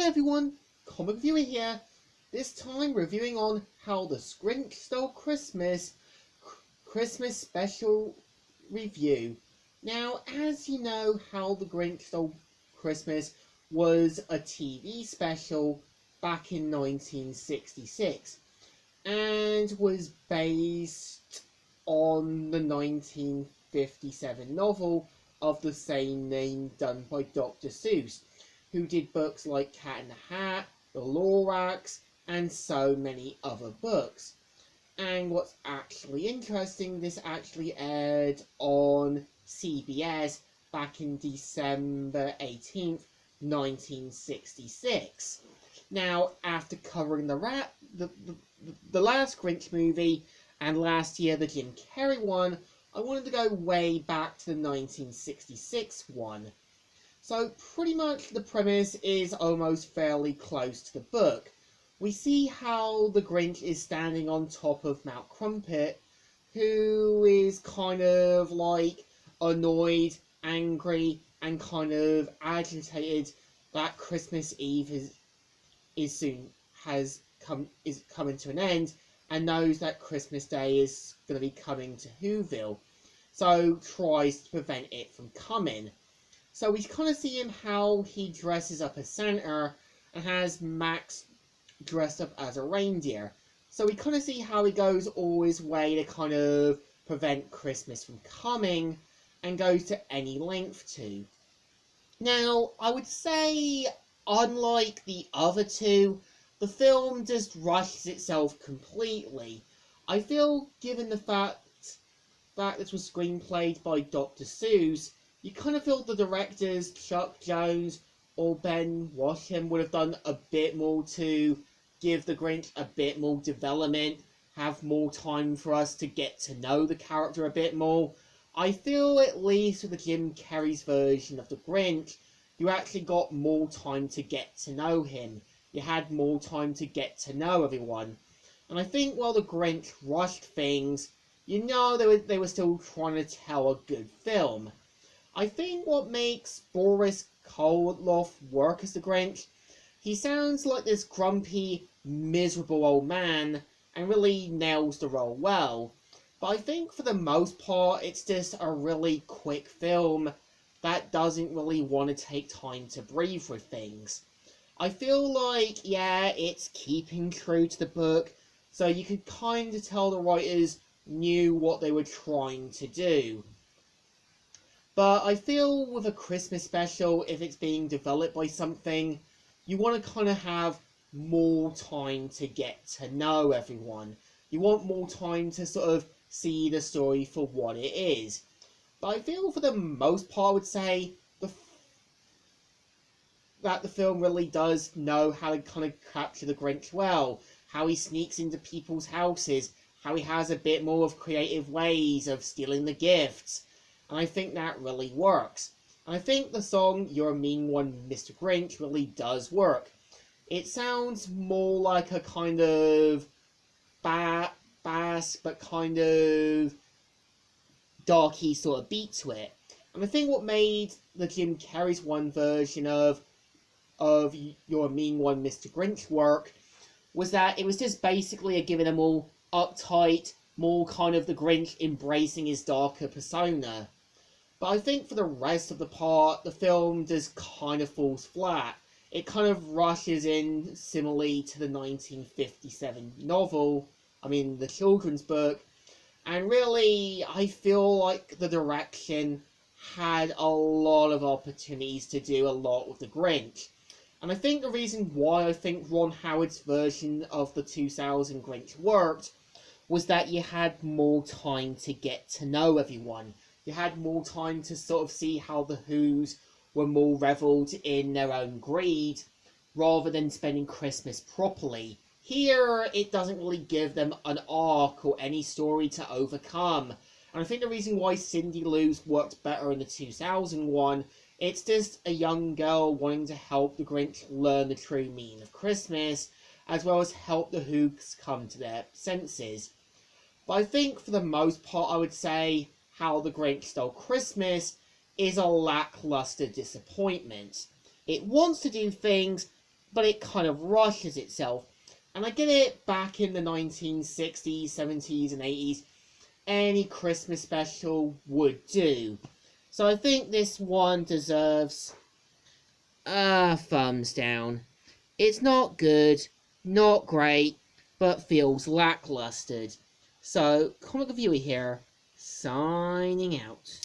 everyone, Comic Reviewer here. This time reviewing on How the Grinch Stole Christmas Christmas special review. Now, as you know, How the Grinch Stole Christmas was a TV special back in 1966 and was based on the 1957 novel of the same name done by Dr. Seuss, who did books like Cat in the Hat, The Lorax, and so many other books. And what's actually interesting, this actually aired on CBS back in December 18th, 1966. Now, after covering the last Grinch movie and last year the Jim Carrey one, I wanted to go way back to the 1966 one. So pretty much the premise is almost fairly close to the book. We see how the Grinch is standing on top of Mount Crumpet, who is kind of like annoyed, angry, and kind of agitated that Christmas Eve is coming to an end, and knows that Christmas Day is going to be coming to Whoville, so tries to prevent it from coming. So we kind of see him how he dresses up as Santa and has Max dressed up as a reindeer. So we kind of see how he goes all his way to kind of prevent Christmas from coming and goes to any length to. Now, I would say, unlike the other two, the film just rushes itself completely. I feel, given the fact that this was screenplayed by Dr. Seuss, you kind of feel the directors, Chuck Jones or Ben Washam, would have done a bit more to give the Grinch a bit more development, have more time for us to get to know the character a bit more. I feel, at least with the Jim Carrey's version of the Grinch, you actually got more time to get to know him. You had more time to get to know everyone. And I think while the Grinch rushed things, you know they were still trying to tell a good film. I think what makes Boris Karloff work as the Grinch, he sounds like this grumpy, miserable old man and really nails the role well. But I think for the most part, it's just a really quick film that doesn't really want to take time to breathe with things. I feel like, yeah, it's keeping true to the book, so you could kind of tell the writers knew what they were trying to do. But I feel with a Christmas special, if it's being developed by something, you want to kind of have more time to get to know everyone. You want more time to sort of see the story for what it is. But I feel for the most part, I would say that the film really does know how to kind of capture the Grinch well. How he sneaks into people's houses. How he has a bit more of creative ways of stealing the gifts. And I think that really works. And I think the song You're a Mean One, Mr. Grinch really does work. It sounds more like a kind of bass, but kind of darky sort of beat to it. And I think what made the Jim Carrey's one version of You're a Mean One, Mr. Grinch work was that it was just basically a giving them all uptight, more kind of the Grinch embracing his darker persona. But I think for the rest of the part, the film just kind of falls flat. It kind of rushes in similarly to the 1957 novel, the children's book, and really, I feel like the direction had a lot of opportunities to do a lot with the Grinch. And I think the reason why I think Ron Howard's version of the 2000 Grinch worked was that you had more time to get to know everyone. You had more time to sort of see how the Whos were more reveled in their own greed, rather than spending Christmas properly. Here, it doesn't really give them an arc or any story to overcome. And I think the reason why Cindy Lou's worked better in the 2001, it's just a young girl wanting to help the Grinch learn the true meaning of Christmas, as well as help the Whos come to their senses. But I think for the most part, I would say How the Grinch Stole Christmas is a lackluster disappointment. It wants to do things, but it kind of rushes itself. And I get it, back in the 1960s, 70s, and 80s, any Christmas special would do. So I think this one deserves a thumbs down. It's not good, not great, but feels lacklustered. So, Comic Reviewer here, signing out.